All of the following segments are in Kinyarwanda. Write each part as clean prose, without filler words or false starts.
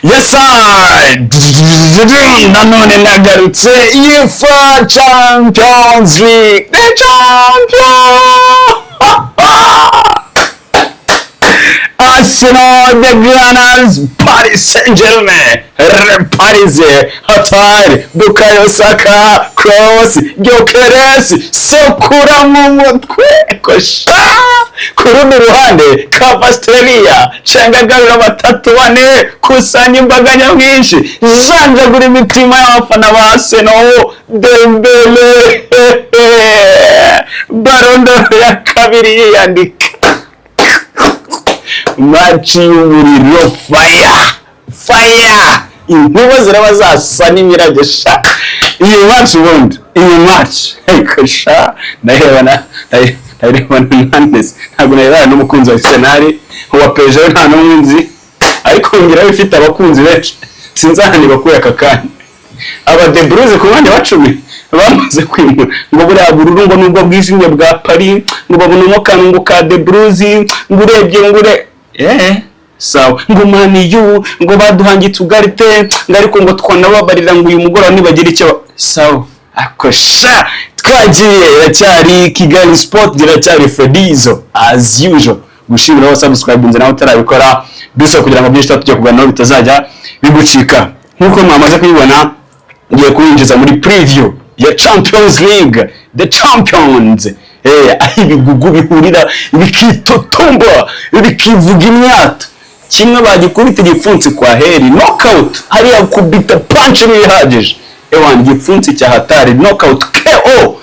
Yes sir. Nanone nagarutse UEFA Champions League. The champion. Arsenal, the Gunners, Paris Saint-Germain, Paris, Hatari, Bukayo Saka, Kroos, Gyökeres, Sokura mu mutwe, kosha, ku rundi ruhande, Cavasteria, Shangagarura batatu bane, kusanya imbaga nyamwinshi, janjagura imitima y'abafana ba Arsenal, Dembele, Ballon d'Or ya kabiri yiyandika. Machi y'umuriro fire inkuba ziraba zasa n'imiragesha iyi match ubundi iyi match kosha nahebana Nandes ntabwo nahebana n'umukunzi wa Arsenal wa Peje nta n'umwinzi ariko ngira bifite abakunzi benshi sinzahani bakuye akakanya aba De Bruyne ku bandi bacumi bamaze kwimura ngo buriya bururu ngo nubwo bwijimye bwa Paris ngo babonamo kanungu ka De Bruyne ngo urebye ngure sawa ngo mani yu ngo baduhangitse ugarite ngariko ngo twanababarira ngo uyu mugoroba nibagira icyo sawa akosha twagiye iracyari Kigali Sport iracyari Fedizo as usual gushimira aho subscribe nze nawe utarabikora dusa kugira ngo byinshi tujye kuganira bitazajya bigucika nkuko mwamaze kubibona ngiye kwinjiza muri preview ya Champions League the champions ibigugu bihurira bikitotomba bikivuga imyato kimwe bagikubita igipfunsi kwa heri knockout hari yakubita punch bihagije ewan igipfunsi cya hatari knockout KO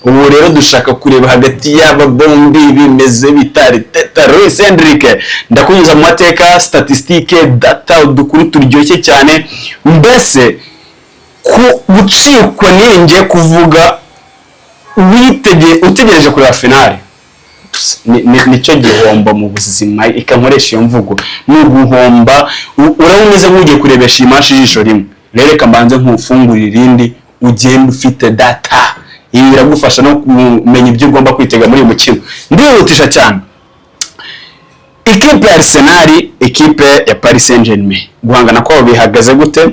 ubu rero dushaka kureba hagati y'aba bombi bimeze bitari Teta Luis Enrique ndakunyuza mu mateka statistique data dukuru turyoshye cyane mbese ku gucikwa ninge kuvuga utegereje kureba finale nicyo gihomba mu buzima ikankoresha iyo mvugo n'uguhomba uraboneze nk'ugiye kurebesha imashi ijisho rimwe rereka mbanze nk'ufungurira irindi ugenda ufite data ibi biragufasha no kumenya ibyo ugomba kwitega muri uyu mukino ndihutisha cyane ikipe ya Arsenal ikipe ya Paris Saint-Germain guhangana kwabo bihagaze gute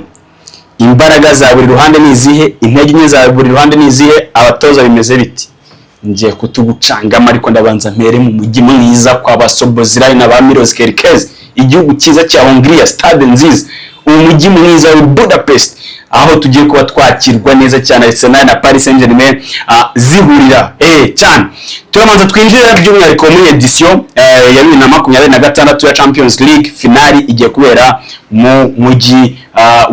imbaraga za buri ruhande nizihe intege nke za buri ruhande nizihe abatoza bimeze biti ngiye kutugucangama ariko ndabanza mpere mu mujyi mwiza kwa Basobozirani na ba Milos Kerkez igihugu cyiza cya Hungria stade nziza umujyi mwiza wa Budapest aho tugiye kuba twakirwa neza cyane Arsenal na Paris Saint-Germain zihurira cyane turamanza twinjira by'umwihariko muri edition ya 2026 ya Champions League finali igiye kubera mu mujyi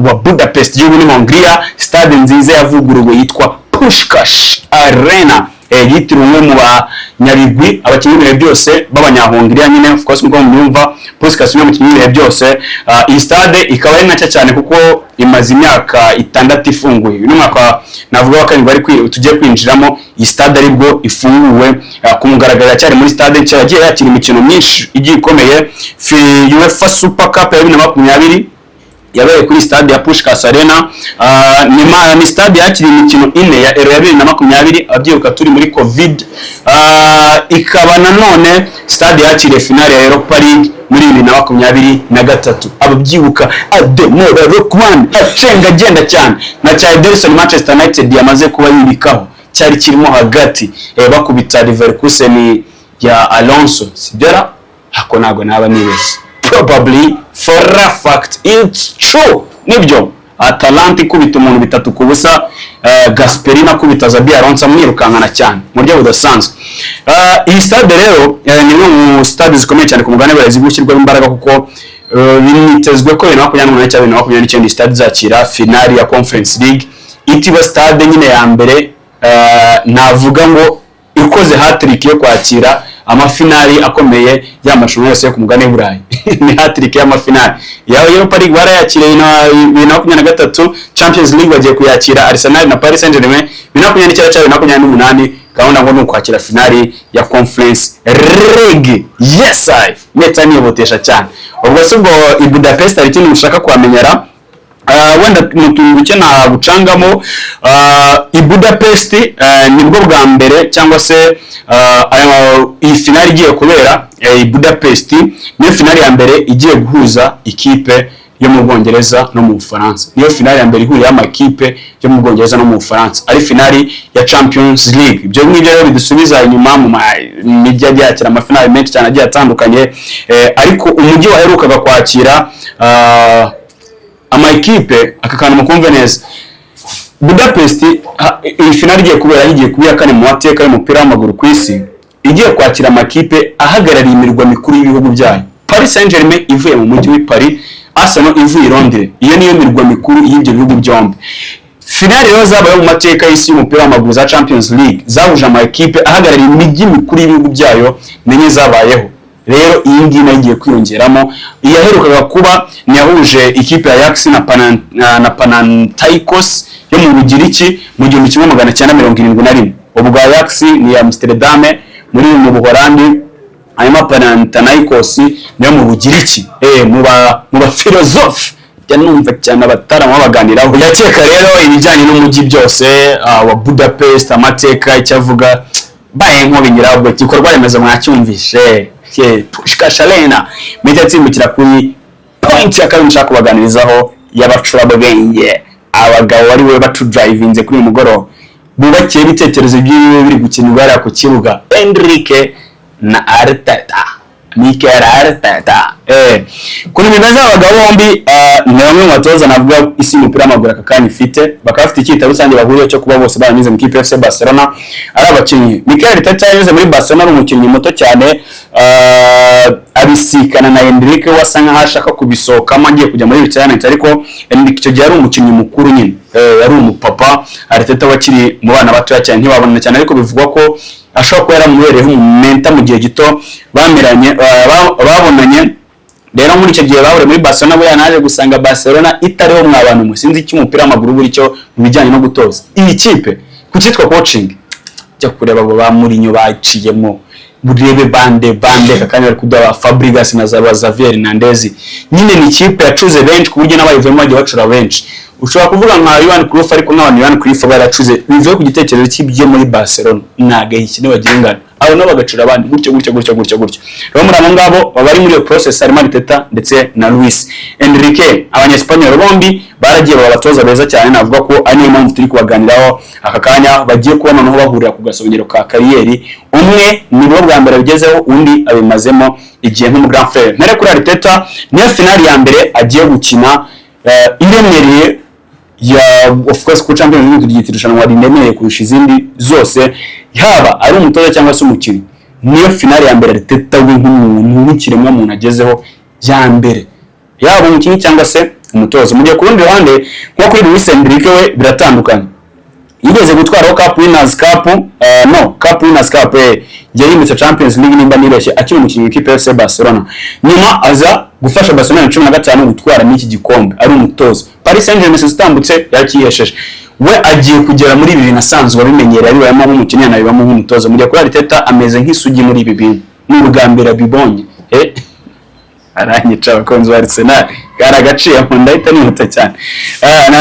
wa Budapest igihugu ni Hungria stade nziza yavuguruwe yitwa Puskás Arena yitiriwe mu banyabigwi abakinnyi byose b'abanyahungiriya nyine of course ngo mwumva Puskás ni umukinnyi byose iyi stade ikaba ari nacyo cyane kuko imaze imyaka 6 ifunguye uyu mwaka navuga ko kandi bari tugiye kwinjiramo iyi stade aribwo ifunguwe kumugaragara cyane muri stade nshya yagiye yakira imikino myinshi igiye ikomeye UEFA Super Cup ya 2020 yabaye kuri stade ya Puskás Arena ni stade yakiriye imikino 4 ya Euro ya 2020 abyibuka turi muri Covid ikaba nanone stade yakiriye finale ya Europa League muri 2023 ababyibuka Ademola Lookman acenga agenda cyane na Ederson Manchester United yamaze kuba yibikaho cyari kirimo hagati bakubita Leverkusen ya Alonso sidera hako nago naba nibese probably for a fact it's true nibyo Atalanta ikubita umuntu 3-0 Gasperini akubita Xabi Alonso amwirukankana cyane mu buryo budasanzwe iyi stade rero ni mu stade zikomeye cyane ku mugabane barazi gushyirwa imbaraga kuko binitezwe ko 2028 stade zakira finali ya Conference League itiba stade nyine ya mbere navuga ngo ikoze hat-trick yo kwakira amafinali akomeye y'amashuri yose yo ku mugane Burayi ni hat-trick y'amafinali ya Europa League barayakiriye na 2023 Champions League bagiye kuyakira Arsenal na Paris Saint-Germain 2029 gahunda ngo nukwakira finali ya Conference League yes I meta nibotesha cyane ubwo subwo i Budapest ari kintu ushaka kwamenyera wenda mutunguke na gucangamo i Budapest nibwo bwa mbere cyangwa se iyi finali igiye kubera i Budapest ni finali ya mbere igiye guhuza ikipe yo mu Bwongereza no mu Bufaransa. Niyo finale ya mbere ihuriye amakipe yo mu Bwongereza no mu Bufaransa, ari finale ya Champions League. Ibyo ngibyo rero bidusubiza inyuma mu mijya yakira amafinale menshi cyane agiye atandukanye, ariko umujyi waherukaga kwakira amakipe akakantu mukumve neza, Budapest, iyi finale igiye kubera kane mu mateka y'umupira w'amaguru ku isi, igiye kwakira amakipe ahagarariye imirwa mikuru y'ibihugu byayo. Paris Saint-Germain ivuye mu mujyi wa Paris, Arsenal ivuye i Londres. Iyo niyo mirwa mikuru y'ibyo bihugu byombi. Finale rero zabaye mu mateka y'isi y'umupira w'amaguru za Champions League, zahuje amakipe ahagarariye imijyi mikuru y'ibihugu byayo nenye zabayeho. Rero iyi ngiyi nayo igiye kwiyongeramo. Iyaherukaga kuba ni yahuje ikipe ya Ajax na Panathinaikos yo mu Bugiriki mu 1971. Ubwo Ajax ni ya Amsterdam mu Buholandi, hanyuma Panathinaikos niyo mu Bugiriki. Mu ba philosophe yanumva cyane abatarama baganiraho. Yakeka rero ibijyanye n'umujyi byose wa Budapest, amateka icyavuga baye nk'obinyira ubwo gikorwa remezo mwacyumvishe Pushka Shalena mitatsimbukira kuri point ya kabiri nshaka kubaganirizaho y'abacurabwenge, abagabo bari we batudrivinze kuri mugoro bubakiye ibitekerezo by'iwe biri gukinirwa ku kibuga, Enrique na Arteta, Mikel Arteta. Kuri bibaza abagabo bombi ni bamwe mu batoza navuga isi y'umupira w'amaguru aka kanya ifite, bakaba bafite icyita rusange bahuriye cyo kuba bose baranyuze mu kipe ya FC Barcelona ari abakinnyi. Mikel Arteta yanyuze muri Barcelona ari umukinnyi muto cyane, abisikana na Enrique wasa nkaho ashaka kubisohokamo agiye kujya muri retirement, ariko Enrique icyo gihe ari umukinnyi mukuru nyine, yari umupapa. Arteta wakiri mu bana batoya cyane ntibabona cyane, ariko bivugwa ko ashobora kuba yaramubereyeho umumenta mu gihe gito bameranye babonanye. Rero muri icyo gihe bahuriye muri Barcelona, bo yanaje gusanga Barcelona itariho mw'abantu musinzi cy'umupira w'amaguru buri cyo mu bijyanye no gutoza iyi kipe ku cyitwa coaching. Cyo kureba abo ba Mourinho baciyemo, burebe bande kakanya bari kudawa Fabregas na Xavier Hernandez. Nyine ni kipe yacuze benshi ku buryo n'abayivemo bagiye bacura benshi. Ushobora kuvuga nka Johan Cruyff, ariko n'abantu Johan Cruyff baracuze bivuye ku gitekerezo cy'ibyo muri Barcelona nagahiki n'abagengana abo no bagacura abandi gutyo. Rero muri abo ngabo bari muri iyo process harimo Arteta ndetse na Luis Enrique. Abanyespanyol bombi baragiye babatoza beza cyane, navuga ko ari niyo mpamvu turi kubaganiraho aka kanya. Bagiye kubona noneho bahurira ku gasongero ka kariyeri, umwe ni bo bwa mbere bigezeho, undi abimazemo igihe nk'umu grand frère. Nare kuri Arteta niyo finale ya mbere agiye gukina iremereye ya of course ku Champions League tugitirushanwa rinemereye kurusha izindi zose, yaba ari umutoza cyangwa se umukinnyi. Niyo finale ya mbere Arteta we nk'umuntu w'ikiremwa muntu agezeho ya mbere, yaba umukinnyi cyangwa se umutoza. Mu gihe ku rundi ruhande nko kuri Luis Enrique we biratandukanye. Yigeze gutwaraho Cup Winners Cup, Cup Winners Cup yahindutse Champions League nimba nibeshye, akiri umukinnyi w'ikipe ya FC Barcelona. Nyuma aza gufasha Barcelona 15 gutwara n'iki gikombe ari umutoza. Paris Saint-Germain sitambutse yakiyesheje, we agiye kugera muri ibi binasanzwe bimenyereye, ari wayamo nk'umukinnyi anabibamo nk'umutoza. Mu gihe kuri Arteta ameze nk'isugi muri ibi bintu, n'ubugambira bibonye aranyica abakunzi ba Arsenal garagaciye mu ndahita nihuta cyane.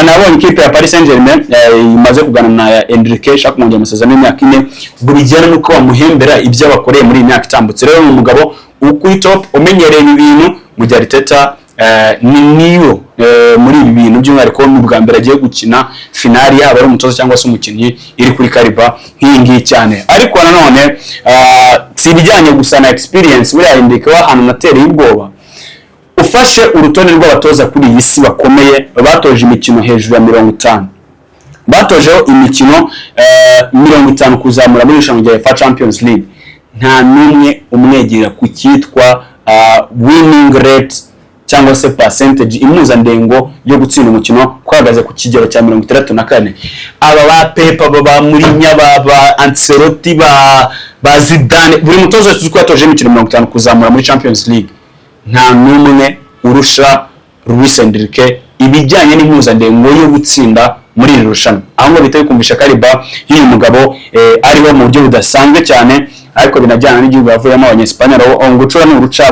Nabonye ikipe ya Paris Saint-Germain imaze kugana na Enrique shaka kumwongera amasezerano y'imyaka 4, burigera nuko bamuhembera ibyo abakoreye muri imyaka itambutse. Rero ni umugabo ukuri top umenyereye ibi bintu. Mu gihe Arteta niyo muri ibi bintu by'umwihariko n'ubwa mbere agiye gukina finale, yaba ari umutoza cyangwa se umukinnyi iri kuri kariba nk'ingi cyane. Ariko nanone si bijyanye gusa na experience, buriya Enrique w'ahantu natereye ubwoba. Ufashe urutonde rw'abatoza kuri iyi si bakomeye batoje imikino hejuru ya 50, batojeho imikino 50 kuzamura muri irushanwa rya UEFA Champions League, nta numwe umwegera ku cyitwa winning rate cyangwa se percentage, impuzandengo yo gutsinda umukino kwagaze ku kigero cya 64. Aba ba Pep, ba Mourinho, ba Ancelotti, ba Zidane, buri mutoza tuzi ko yatoje imikino 50 kuzamura muri Champions League, nta numwe urusha Luis Enrique ibijyanye n'impuzandengo yo gutsinda muri iri rushanwa. Aho ngo biteye kumvisha kariba y'uyu mugabo ariho mu buryo budasanzwe cyane, ariko binajyana n'igihugu yavuyemo Abanyespanyol. Aho gucura ni uruca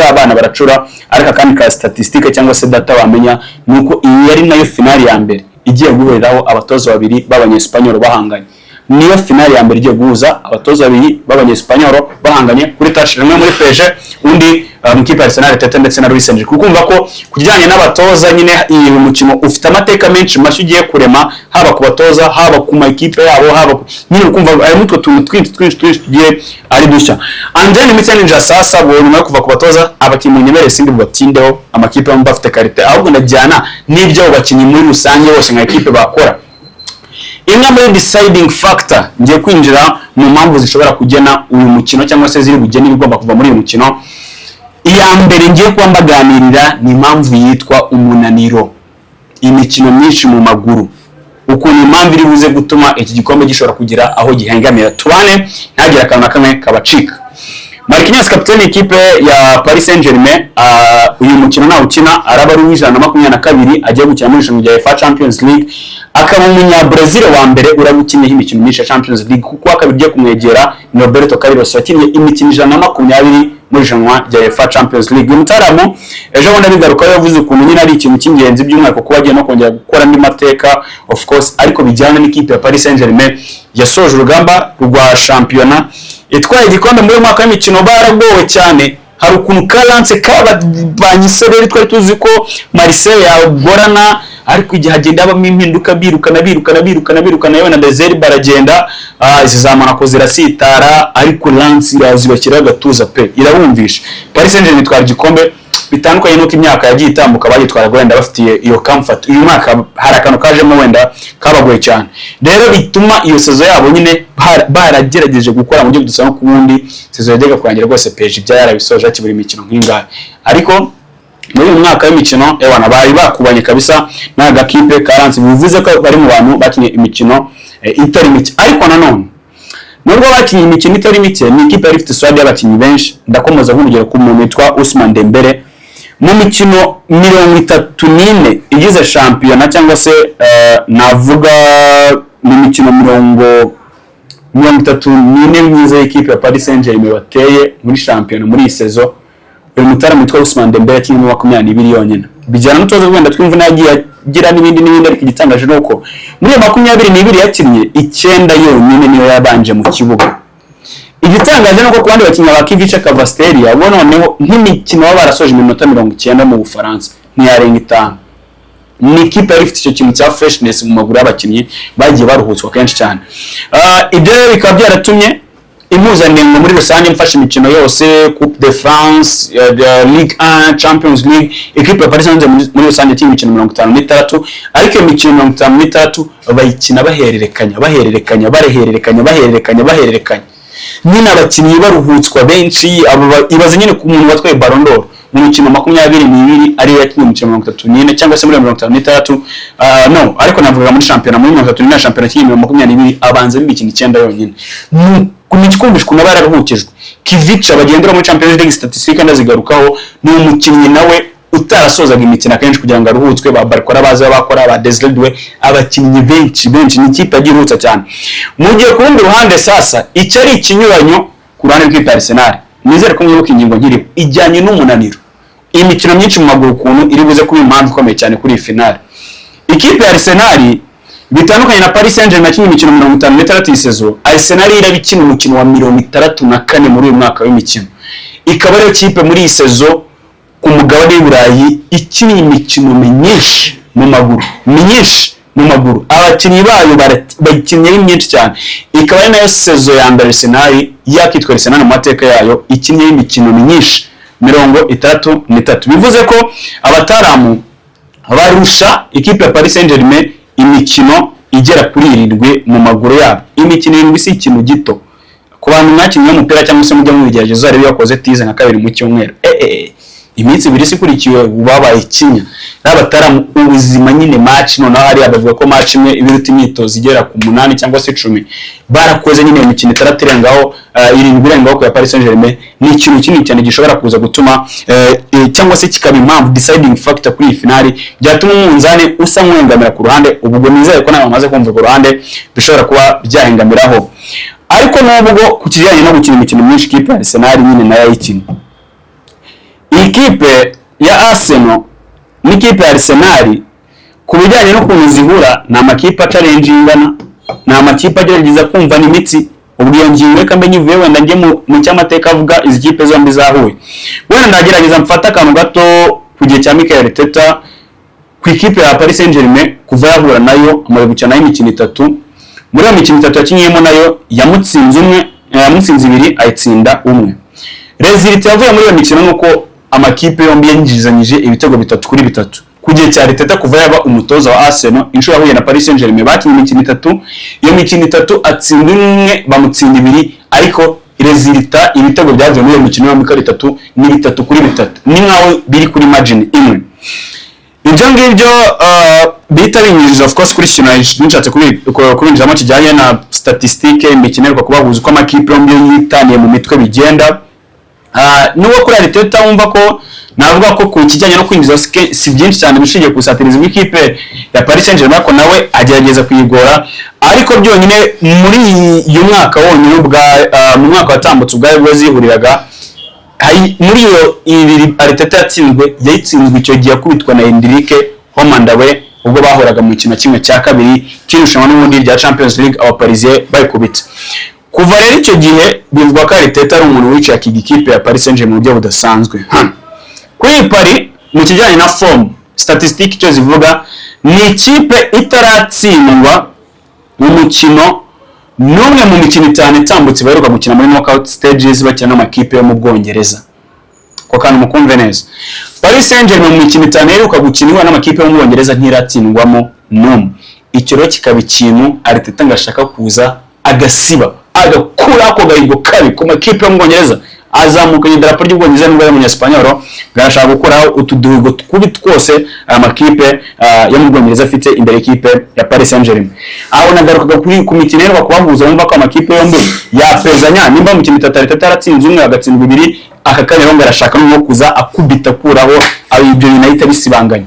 abana baracura, ariko kandi ka statistique cyangwa se data bamenya nuko iyi yari nayo finale ya mbere igiye guhuriraho abatoza babiri b'Abanyespanyol bahanganye. niyo finale ya mbere igiye guhuza abatoza babiri b'abanyespanyol bahanganye kuri tashi rimwe muri PSG, undi mu kipe Arsenal Tete ndetse na Luis Enrique. Kukumva ko kujyanye n'abatoza nyine iyi mukino ufite amateka menshi mashyi ugiye kurema, haba ku batoza, haba ku makipe yabo, haba nyine ukumva ari mutwe tuntu twinshi tugiye ari dushya. Anjani Mitseninja sasa bo nyuma yo kuva ku batoza abakinnyi nyemere sindi batindeho amakipe bamwe bafite karite, ahubwo ndajyana n'ibyo abakinnyi muri rusange bose nka ekipe bakora. Imwe muri deciding factor ngiye kwinjira mu mpamvu zishobora kugena uyu mukino cyangwa se ziri bugene ibigomba kuva muri uyu mukino. Iya mbere ngiye kuba mbaganirira ni impamvu yitwa umunaniro. Imikino myinshi mu maguru, ukuntu impamvu iri buze gutuma iki gikombe gishobora kugira aho gihengamira. Tubane ntagira akantu na kamwe kabacika. Marquinhos kapiteni ikipe ya Paris Saint-Germain, uyu mukino nawe ukina araba ari uw'122 agiye gukina muri irushanwa rya UEFA Champions League, akaba umunya-Brazil wa mbere urabukinyeho imikino myinshi ya Champions League, kuko akabigiye kumwegera ni Roberto Carlos wakinnye imikino 120 muri irushanwa rya UEFA Champions League. Uyu mutaramu ejo bundi abigarukaho yavuze ukuntu nyine ari ikintu cy'ingenzi by'umwihariko kuba agiye no kongera gukora andi mateka of course, ariko bijyana n'ikipe ya Paris Saint-Germain yasoje urugamba rwa shampiyona itwaye igikombe muri mwaka w'imikino. Baragowe cyane, hari ukuntu Kalance kabanyiseberi twari tuzi ko Marseille yagorana, ariko igihe agenda abamo impinduka birukana yewe na Desire baragenda, izi za Monaco zirasitara, ariko Lens yazibakira agatuza pe irabumvisha. Paris Saint-Germain itwara igikombe bitandukanye nuko imyaka yagiye itambuka bagitwara wenda bafitiye iyo comfort. Uyu mwaka hari akantu kajemo wenda kabagoye cyane, rero bituma iyo sezo yabo nyine baragerageje gukora mu buryo budusaba ku bundi sezo yajyaga kurangira rwose PSG bya yarabisoje akibura imikino nk'ingahe, ariko muri uyu mwaka w'imikino ebana bari bakubanye kabisa n'aga kipe Kalance, bivuze ko bari mu bantu bakinye imikino itari mike. Ariko nanone nubwo bakinye imikino itari mike, ni ikipe ifite squad y'abakinnyi benshi. Ndakomoza nk'urugero ku muntu witwa Ousmane Dembele, mu mikino 34 igize shampiyona cyangwa se navuga mu mikino 34 myiza y'ikipe ya Paris Saint-Germain bateye muri shampiyona muri iyi sezo, uyu mutaramu witwa Ousmane Dembele yakinnye mu 22 yonyine. Bijyana n'utozo wenda twumva nagiye agira n'ibindi, ariko igitangaje nuko muri 22 yakinnye 9 yonyine niyo yabanje mu kibuga. Igitangaje nuko ku bandi bakinnyi ba Kivica Cavasteria bo noneho nk'imikino baba barasoje iminota 90 mu Bufaransa ntiyarenga 5. Ni ikipe yari ifite icyo kintu cya freshness mu maguru y'abakinnyi bagiye baruhutswa kenshi cyane. Ibyo bikaba byaratumye impuzandengo muri rusange mfashe imikino yose, Coupe de France, Ligue 1, Champions League, equipe ya Paris Saint-Germain muri rusange cy'imikino 56, ariko iyo mikino 56 bayikina bahererekanya nyine abakinnyi baruhutswa benshi. Ibaze nyine ku muntu watwaye Ballon d'Or mu mikino 22 ari yakinnye imikino 34 cyangwa se muri 56, no, ariko navuga muri shampiyona muri 34 na shampiyona cy'imikino 22 abanza imikino 9 yonyine. Kumikumbisha kuna bararuhukijwe. Kivica bagendera muri Champions League statistique ndazigarukaho, ni umukinnyi nawe utarasozaga imikino akenshi kugira ngo aruhutswe. Barikora baza bakora ba Desire, abakinnyi benshi ni ikipe agirutsa cyane. Mu gihe ku rundi ruhande sasa icyo ari ikinyuranyo ku ruhande rw'ikipe Arsenal, nizere ko mwibuka ingingo nkiri ijyanye n'umunaniro. Imikino myinshi mu maguru kuntu iri buze kuba impamvu ikomeye cyane kuri iyi finale. Ikipe ya Arsenal bitandukanye na Paris Saint-Germain yakinnye imikino 56 isezo, Arsenal irabikina umukino wa 64 muri uyu mwaka w'imikino. Ikaba ariyo kipe muri iyi sezo ku mugabane w'Uburayi ikinnye imikino myinshi mu maguru, abakinnyi bayo bakinnye myinshi cyane. Ikaba ari nayo sezo ya mbere Arsenal yakitwa Arsenal mu mateka yayo ikinnye imikino myinshi 63. Bivuze ko abataramu barusha ikipe ya Paris Saint-Germain imikino igera kuri 7 mu maguru yabo. Imikino 7 si ikintu gito ku bantu mwakinnye umupira cyangwa se mujya mu bigeragezo ari yakoze tize nka 2 mu cyumweru. Iminsi 2 sikurikiwe ubabaye ikinya n'abataramu ubuzima nyine match none hari abavuga ko match imwe ibiruta imyitozo igera ku 8 cyangwa se 10 barakoze nyine imikino 3 irengaho 7 irengaho kwa Paris Saint-Germain. Ni ikintu kinini cyane gishobora kuza gutuma cyangwa se kikaba impamvu deciding factor kuri finale byatuma umunzane usa nk'uhengamira ku ruhande. Ubwo nizeye ko nawe bamaze kumva ku ruhande bishobora kuba byahengamiraho. Ariko nubwo ku kijyanye no gukina imikino myinshi ikipe ya Arsenal nyine nayo ikina, ikipe ya Arsenal n'ikipe ya Arsenal ku bijyanye no kuntu zihura na makipe challengingana ni amakipe agerageza kumva n'imitsi. Ubwo iyo ngingo reka mbe nyivuye wenda njye mu cyamateka avuga izi kipe zombi zahuye. Wenda ndagerageza mfata akantu gato ku gihe cya Mikel Arteta ku ikipe ya Paris Saint-Germain kuva yahura nayo amaze gukina nayo imikino 3. Muri iyo mikino 3 yakinyemo nayo yamutsinze 2 ayitsinda 1. Result yavuye muri iyo mikino nuko amakipe yombi yinjizanyije ibitego 3-3 ku gihe cya Arteta kuva yaba umutoza wa Arsenal. Inshuro yahuye na Paris Saint-Germain bakinnye imikino 3, iyo mikino 3 atsinda 1 bamutsinda 2, ariko result ibitego byavuye muri iyo mikino yombi 3 ni 3-3 ni nkaho biri kuri margin imwe. Ibyo ngibyo bita binyujiza of course kuri kino nishatse kubinjiramo kijyanye na statistique imikino ariko kubahuza uko amakipe yombi yitaniye mu mitwe bigenda. Nuwo kuri Arteta wumva ko navuga ko ku kijyanye no kwinjiza si byinshi cyane bishingiye ku satiriza w'ikipe ya Paris Saint-Germain ko nawe agerageza kuyigora, ariko byonyine muri uyu mwaka wonyine mu mwaka watambutse ubwayo bwo zihuriraga muri iyo ibiri Arteta yatsinzwe icyo gihe akubitwa na Enrique Homandawe ubwo bahoraga mu kintu kimwe cya kabiri kirushanwa n'ubundi rya Champions League aba Parisien bayikubitse. Kuva rero icyo gihe bivugwa ko Arteta ari umuntu wicaye akiga ikipe ya Paris Saint-Germain mu buryo budasanzwe. Kuri Paris mu kijyanye na form statistique icyo zivuga ni ikipe itaratsindwa mu mukino n'umwe mu mikino 5 itambutse baheruka gukina muri knockout stages bakina n'amakipe yo mu Bwongereza. Ko kandi mukumve neza Paris Saint-Germain mu mikino 5 iheruka gukinwa n'amakipe yo mu Bwongereza ntiratsindwamo n'umwe. Icyo rero kikaba ikintu Arteta ngashaka kuza agasiba agakura ako gahigo kabi ku makipe yo mu Bwongereza azamuka idarapo ry'Ubwongereza n'ubwo y'Umunyespanyol gashaka gukora utuduhigo twubi twose amakipe yo mu Bwongereza afite imbere ikipe ya Paris Saint-Germain. Aho nagarukaga kuri ku mikino rero kubahuza wumva ko amakipe yombi yapezanya nimba mu mikino 3 Arteta aratsinze 1 agatsindwa 2 akakanya rongo arashaka no kuza akubita kuraho ibyo United bisibanganye.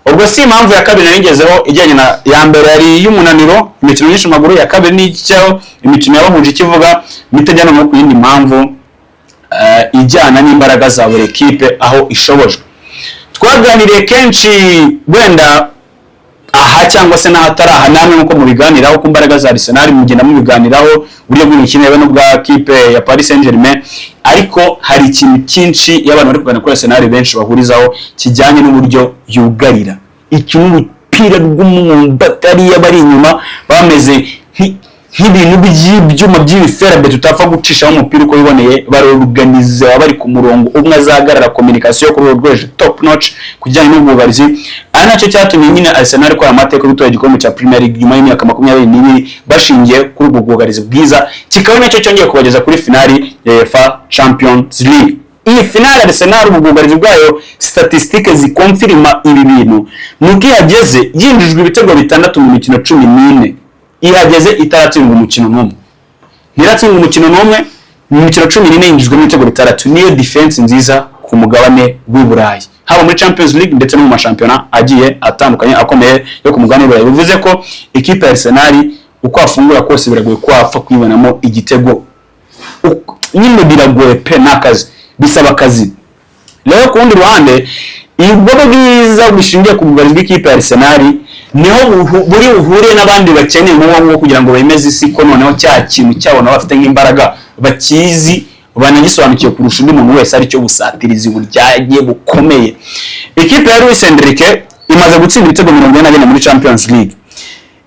Ubwo si impamvu ya kabiri naringezeho ijyanye na ya mbere yari y'umunaniro imikino myinshi maguru ya kabiri n'icyo imikino yabahuje kivuga mitajyana no ku yindi mpamvu ijyana n'imbaraga za buri equipe aho ishobojwe. Twaganiriye kenshi wenda aha cyangwa se n'ahataraha namwe nko mu biganiraho ku mbaraga za Arsenal mugenda mu biganiraho buryo bw'imikino yewe no bwa equipe ya Paris Saint-Germain, ariko hari ikintu cyinshi y'abantu bari kugana kuri Arsenal benshi bahurizaho kijyanye n'uburyo yugarira ikintu umupira rw'umumbatari y'abari inyuma bameze nk'ibintu by'ibyuma by'ibiferabe tutapfa gucishaho umupira uko biboneye baroruganiza bari ku murongo umwe azagarara communication kuri rweje top notch kujyanye n'ubwugarizi. Ari nacyo cyatumye nyine Arsenal ko amateka y'utoye igikombe cya Premier League nyuma y'imyaka 22 bashingiye kuri ubwo bwugarizi bwiza, kikaba nacyo cyongeye kubageza kuri finali ya UEFA Champions League. Iyi finali Arsenal ubwugarizi bwayo statistique zikonfirma ibi bintu nuko yageze yinjijwe ibitego 6 mu mikino 14 ihageze itaratsindwa umukino n'umwe. Ntiratsindwa umukino n'umwe mu mikino 14 yinjijwe ibitego 6. Niyo defense nziza ku mugabane w'Uburayi haba muri Champions League ndetse no mu mashampiyona agiye atandukanye akomeye yo ku mugabane w'Uburayi. Bivuze ko ikipe ya Arsenal uko afungura kose biragoye ko apfa kwibonamo igitego, nyine biragoye pe nakazi bisaba akazi. Rero ku rundi ruhande ibwo bwiza bishingiye ku bugari bw'ikipe ya Arsenal niho buri uhure n'abandi bakeneye mu kugira ngo bemeze isi ko noneho cya kintu cyabona bafite nk'imbaraga bakizi banagisobanukiye kurusha undi muntu wese ari cyo busatirizi buryagiye bukomeye. Ikipe ya Luis Enrique imaze gutsinda ibitego 44 muri Champions League,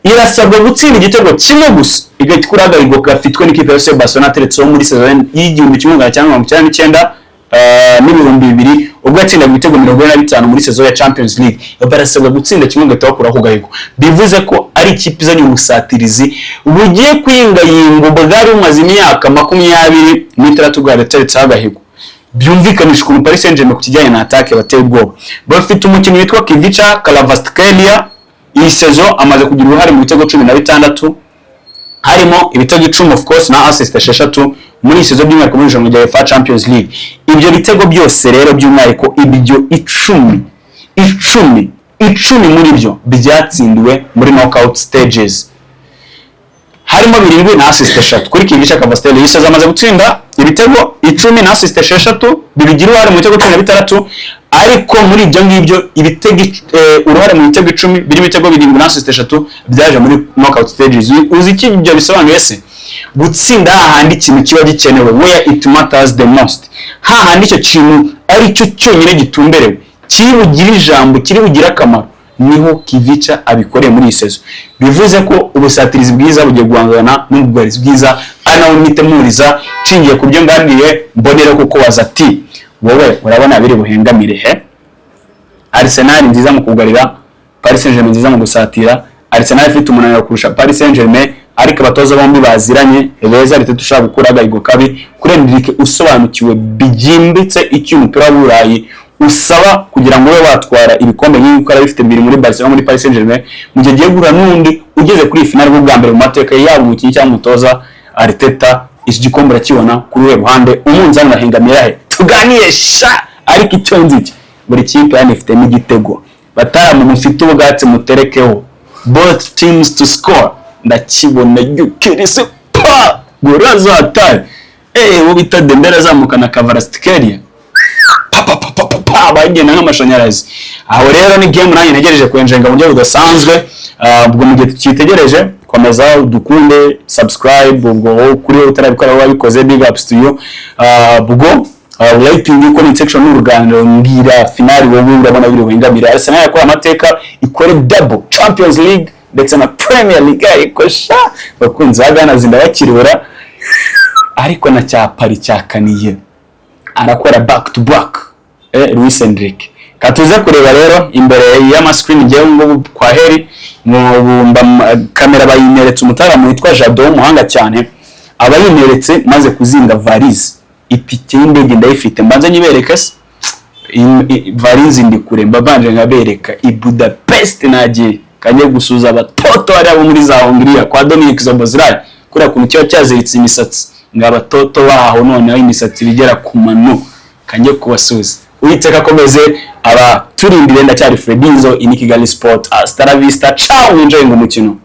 irasabwa gutsinda igitego kimwe gusa igahita agahigo gafitwe n'ikipe ya Barcelona teretse muri saison y'igihumbi 1999 n'ibihumbi 2000 ubwo yatsinda ibitego 45 muri saison ya Champions League. Barasabwa gutsinda kimwe gahita bakura ku gahigo. Bivuze ko ari ikipe izanye ubusatirizi bugiye kwingayingo bwari bumaze imyaka 23 bwa teretse agahigo. Byumvikanisha ku Paris Saint-Germain ku kijyanye na attaque bateye ubwoba. Bafite umukinnyi witwa Kvicha Kvaratskhelia iyi saison amaze kugira uruhare mu bitego 16 harimo ibitego 10 of course na assist 6 muri saison by'umwaka muri irushanwa rya UEFA Champions League. Ibyo bitego byose rero by'umwihariko ibyo 10 muri byo byatsindiwe muri knockout stages, harimo 7 na assist 6 kuri Kvicha Kvaratskhelia. Iyi saison amaze gutsinda ibitego 10 na assist 6 bibigira uruhare mu bitego 16 ariko muri ibyo ngibyo ibitego uruhare mu bitego 10 birimo ibitego 7 na assist 3 byaje muri knockout stages. Uzi iki ibyo bisobanuye se? Gutsinda hahandi ikintu kiba gikenewe, where it matters the most, hahandi icyo kintu ari cyo cyonyine gitumberewe, kiri bugira ijambo, kiri bugira akamaro, niho Kivica abikoreye muri isezo. Bivuze ko ubusatirizi bwiza bugiye guhangana n'ubwarizi bwiza, anaho nitemuriza cingiye ku byo nganiriye mbonera kuko waza ati wowe urabona biri buhengamire he? Arsenal nziza mu kugarira, Paris Saint-Germain nziza mu gusatira. Arsenal ifite umunaniro kurusha Paris Saint-Germain, ariko abatoza bombi baziranye beza leta tushaka gukura agahigo kabi kuri Enrique usobanukiwe bigimbitse icyo umupira w'Uburayi usaba kugira ngo we watwara ibikombe nk'uko arabifite biri muri Barcelona muri Paris Saint-Germain, mu gihe giye gura n'undi ugeze kuri finale bwa mbere mu mateka yabo mu kinyi cyangwa umutoza Arteta. Iki gikombe rakibona kuri we ruhande umunzani nahengamira he tuganiye sha, ariko icyo nziki buri kipe yani ifite n'igitego batara mu mufite ubwatsi muterekeho both teams to score, ndakibona yukirise pa guraza atari wo bita Dembele azamukana Kvaratskhelia pa bagenda nk'amashanyarazi. Aho rero ni game nanjye ntegereje kwenjenga mu buryo budasanzwe. Ubwo mu gihe cyitegereje komeza dukunde subscribe, ubwo kuri utarabikora wabikoze big ups to you. Ubwo liking comment section n'uruganiro mbira finale wowe urabona biri buhengamira. Arsenal yakora amateka ikore double Champions League ndetse na Premier League ariko sha bakunze agana zinda bakirura, ariko na cya Paris cyakaniye arakora back to back Luis Enrique. Katuze kureba rero imbere y'ama screen ngiye ngo kwa heri mu kamera bayineretse umutaramu witwa Jado muhanga cyane, abayineretse maze kuzinga varize itike y'indege ndayifite mbanze nyibereke se varize ndi kure mbabanje ngabereka i Budapest nagiye kanye gusuza abatoto ari abo muri za Hongria kwa Dominic Szoboszlai kuri ku mucyo cyaziritse imisatsi ngabatoto baho none aho imisatsi bigera ku mano kanye kubasuza. Uwiteka komeze aba turindire ndacyari Fredinzo in Kigali Sport. Hasta la vista, ciao, enjoy umukino.